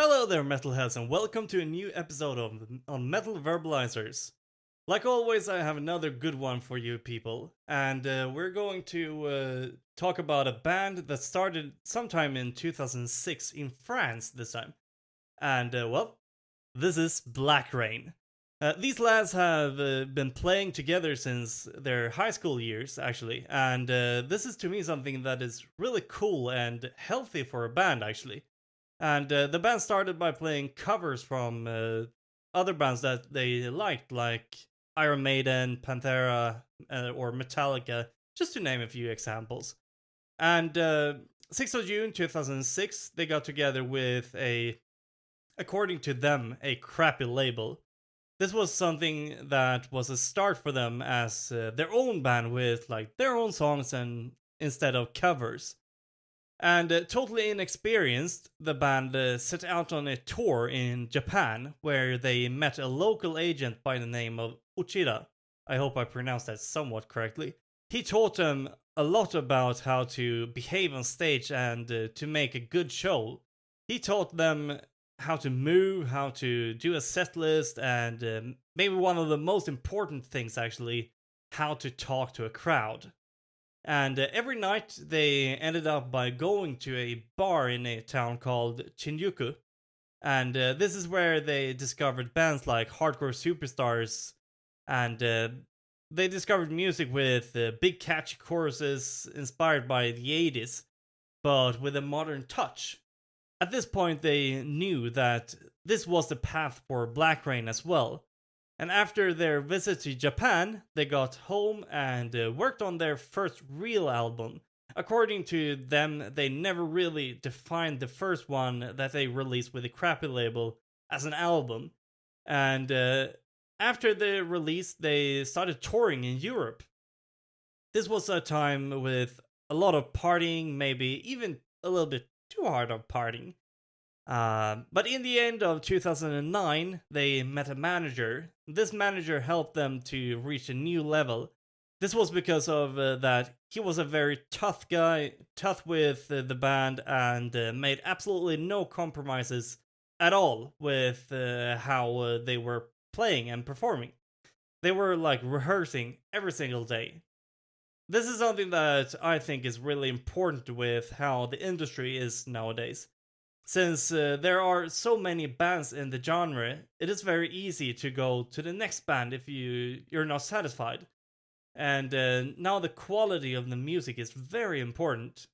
Hello there, metalheads, and welcome to a new episode on Metal Verbalizers. Like always, I have another good one for you people, and we're going to talk about a band that started sometime in 2006 in France this time. And well, this is Black Rain. These lads have been playing together since their high school years, actually, and this is to me something that is really cool and healthy for a band, actually. And the band started by playing covers from other bands that they liked, like Iron Maiden, Pantera, or Metallica, just to name a few examples. And 6th of June 2006, they got together with according to them, a crappy label. This was something that was a start for them as their own band with like their own songs and instead of covers. And totally inexperienced, the band set out on a tour in Japan where they met a local agent by the name of Uchida. I hope I pronounced that somewhat correctly. He taught them a lot about how to behave on stage and to make a good show. He taught them how to move, how to do a set list, and maybe one of the most important things actually, how to talk to a crowd. And every night they ended up by going to a bar in a town called Shinjuku. And this is where they discovered bands like Hardcore Superstars. And they discovered music with big catchy choruses inspired by the 80s, but with a modern touch. At this point, they knew that this was the path for Black Rain as well. And after their visit to Japan, they got home and worked on their first real album. According to them, they never really defined the first one that they released with a crappy label as an album. And after the release, they started touring in Europe. This was a time with a lot of partying, maybe even a little bit too hard of partying. But in the end of 2009, they met a manager. This manager helped them to reach a new level. This was because of that he was a very tough guy, tough with the band, and made absolutely no compromises at all with how they were playing and performing. They were like rehearsing every single day. This is something that I think is really important with how the industry is nowadays. Since there are so many bands in the genre, it is very easy to go to the next band if you're not satisfied. And now the quality of the music is very important.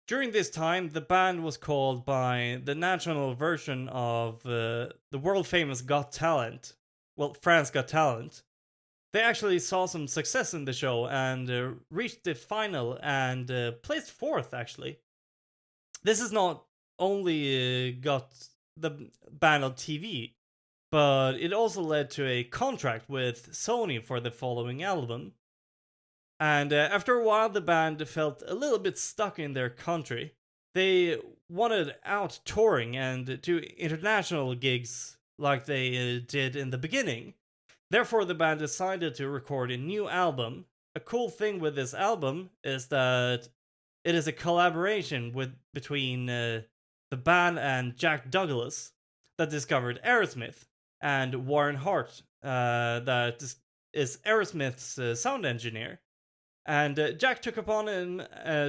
During this time, the band was called by the national version of the world famous Got Talent. Well, France Got Talent. They actually saw some success in the show and reached the final and placed fourth, actually. This is not only got the band on TV, but it also led to a contract with Sony for the following album. And after a while, the band felt a little bit stuck in their country. They wanted out touring and do international gigs like they did in the beginning. Therefore, the band decided to record a new album. A cool thing with this album is that it is a collaboration between the band and Jack Douglas that discovered Aerosmith, and Warren Hart, that is Aerosmith's sound engineer. And Jack took upon him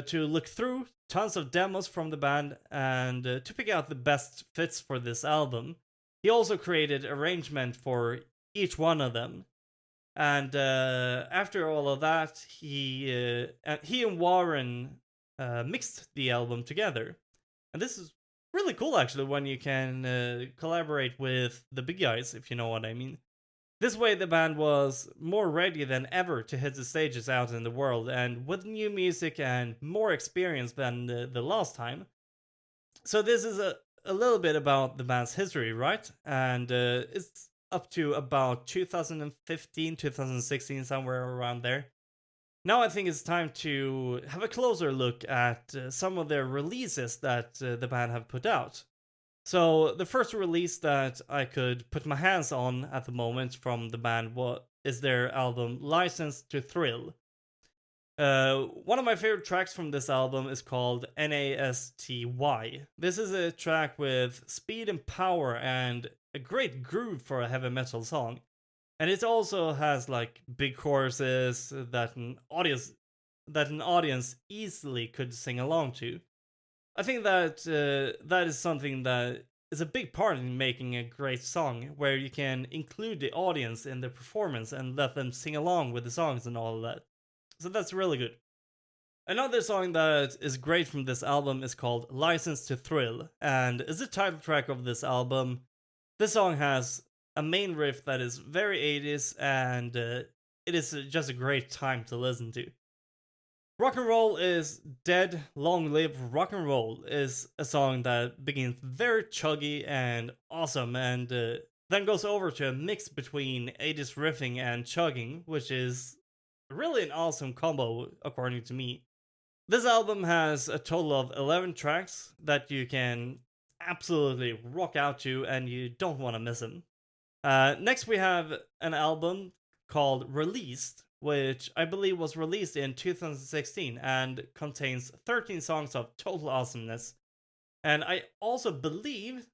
to look through tons of demos from the band and to pick out the best fits for this album. He also created arrangement for each one of them. And after all of that, he and Warren mixed the album together. And this is really cool, actually, when you can collaborate with the big guys, if you know what I mean. This way, the band was more ready than ever to hit the stages out in the world, and with new music and more experience than the last time. So this is a little bit about the band's history, right? And it's up to about 2015, 2016, somewhere around there. Now I think it's time to have a closer look at some of their releases that the band have put out. So the first release that I could put my hands on at the moment from the band is their album License to Thrill. One of my favorite tracks from this album is called NASTY. This is a track with speed and power and a great groove for a heavy metal song. And it also has like big choruses that an audience easily could sing along to. I think that that is something that is a big part in making a great song, where you can include the audience in the performance and let them sing along with the songs and all of that. So that's really good. Another song that is great from this album is called License to Thrill, and is the title track of this album. This song has a main riff that is very 80s, and it is just a great time to listen to. Rock and Roll is Dead, Long Live Rock and Roll is a song that begins very chuggy and awesome, and then goes over to a mix between 80s riffing and chugging, which is really an awesome combo, according to me. This album has a total of 11 tracks that you can absolutely rock out to, and you don't want to miss them. Next, we have an album called Released, which I believe was released in 2016 and contains 13 songs of total awesomeness. And I also believe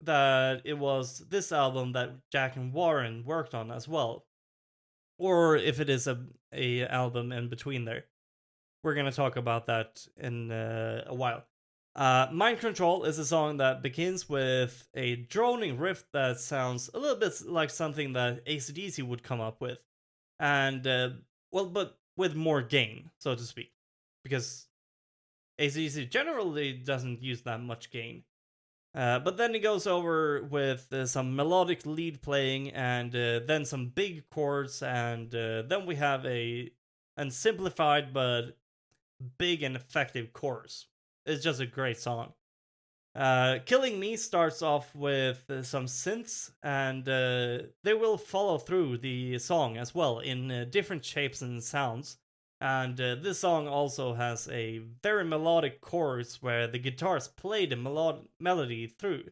that it was this album that Jack and Warren worked on as well. Or if it is a album in between there. We're going to talk about that in a while. Mind Control is a song that begins with a droning riff that sounds a little bit like something that AC/DC would come up with. And, but with more gain, so to speak. Because AC/DC generally doesn't use that much gain. But then it goes over with some melodic lead playing, and then some big chords, and then we have a simplified but big and effective chorus. It's just a great song. Killing Me starts off with some synths, and they will follow through the song as well in different shapes and sounds. And this song also has a very melodic chorus where the guitars play the melody through.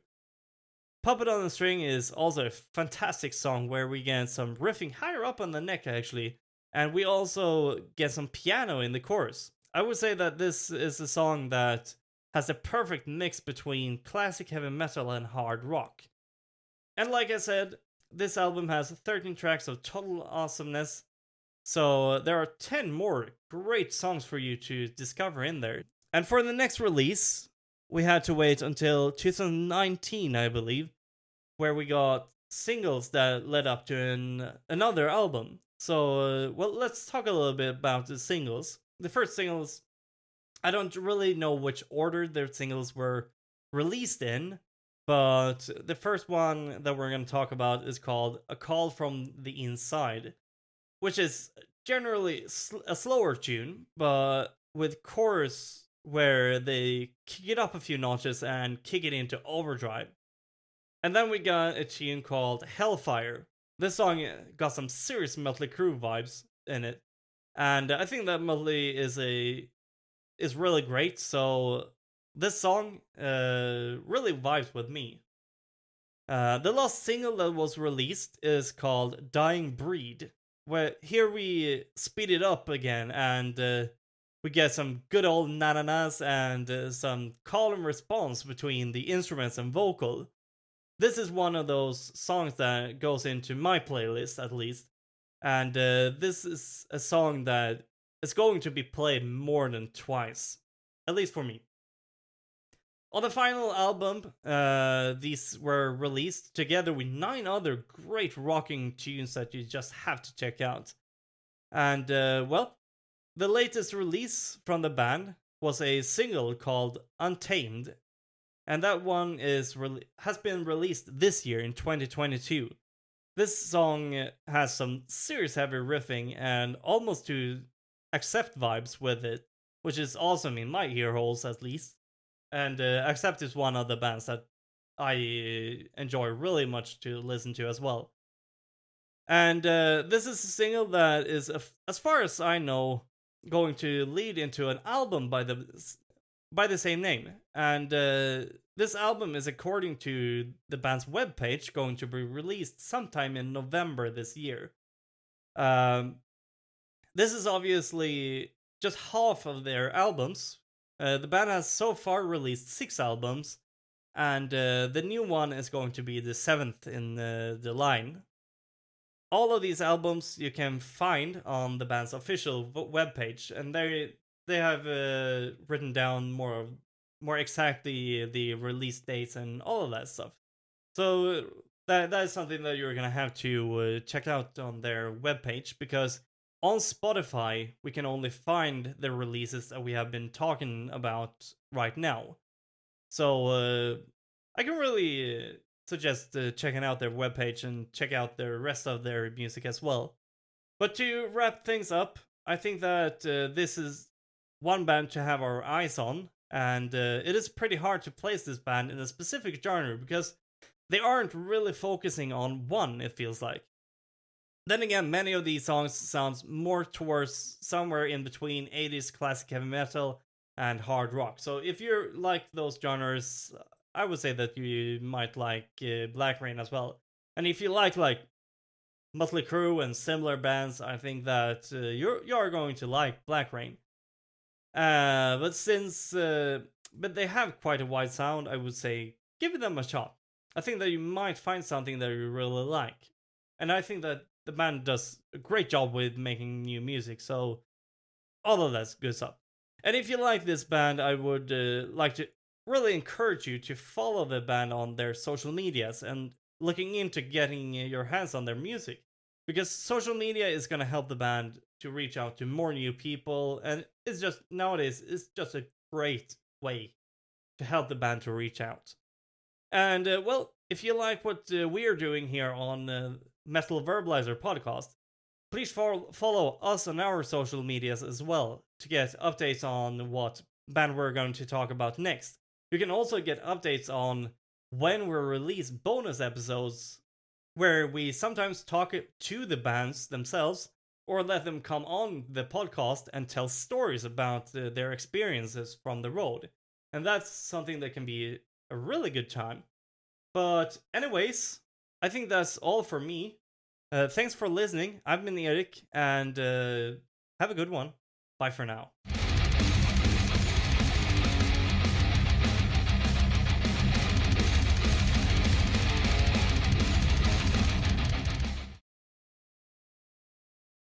Puppet on the String is also a fantastic song where we get some riffing higher up on the neck, actually, and we also get some piano in the chorus. I would say that this is a song that has a perfect mix between classic heavy metal and hard rock. And like I said, this album has 13 tracks of total awesomeness, so there are 10 more great songs for you to discover in there. And for the next release, we had to wait until 2019, I believe, where we got singles that led up to another album. So, well, let's talk a little bit about the singles. The first singles, I don't really know which order their singles were released in, but the first one that we're going to talk about is called A Call from the Inside, which is generally a slower tune, but with chorus where they kick it up a few notches and kick it into overdrive. And then we got a tune called Hellfire. This song got some serious Mötley Crüe vibes in it, and I think that Mötley is really great. So this song really vibes with me. The last single that was released is called Dying Breed, where here we speed it up again, and we get some good old na-na-nas and some call and response between the instruments and vocal. This is one of those songs that goes into my playlist, at least. And this is a song that is going to be played more than twice. At least for me. On the final album, these were released together with 9 other great rocking tunes that you just have to check out. And, well, the latest release from the band was a single called Untamed. And that one has been released this year in 2022. This song has some serious heavy riffing and almost to Accept vibes with it, which is awesome in my ear holes at least. And Accept is one of the bands that I enjoy really much to listen to as well. And this is a single that is, as far as I know, going to lead into an album by the same name. And this album is, according to the band's webpage, going to be released sometime in November this year. This is obviously just half of their albums. The band has so far released 6 albums, and the new one is going to be the 7th in the line. All of these albums you can find on the band's official webpage, and they have written down more exactly the release dates and all of that stuff. So that is something that you're gonna have to check out on their webpage, because on Spotify we can only find the releases that we have been talking about right now. So I can really suggest checking out their webpage and check out the rest of their music as well. But to wrap things up, I think that this is one band to have our eyes on, and it is pretty hard to place this band in a specific genre because they aren't really focusing on one, it feels like. Then again, many of these songs sounds more towards somewhere in between 80s classic heavy metal and hard rock. So if you like those genres, I would say that you might like Black Rain as well. And if you like Motley Crue and similar bands, I think that you're going to like Black Rain. But they have quite a wide sound, I would say give them a shot. I think that you might find something that you really like. And I think that the band does a great job with making new music, so all of that's good stuff. And if you like this band, I would like to really encourage you to follow the band on their social medias and looking into getting your hands on their music, because social media is going to help the band to reach out to more new people, and it's just nowadays it's just a great way to help the band to reach out. And well, if you like what we're doing here on Metal Verbalizer podcast, please follow us on our social medias as well to get updates on what band we're going to talk about next. You can also get updates on when we release bonus episodes where we sometimes talk to the bands themselves or let them come on the podcast and tell stories about their experiences from the road. And that's something that can be a really good time. But anyways, I think that's all for me. Thanks for listening. I've been Erik, and have a good one. Bye for now.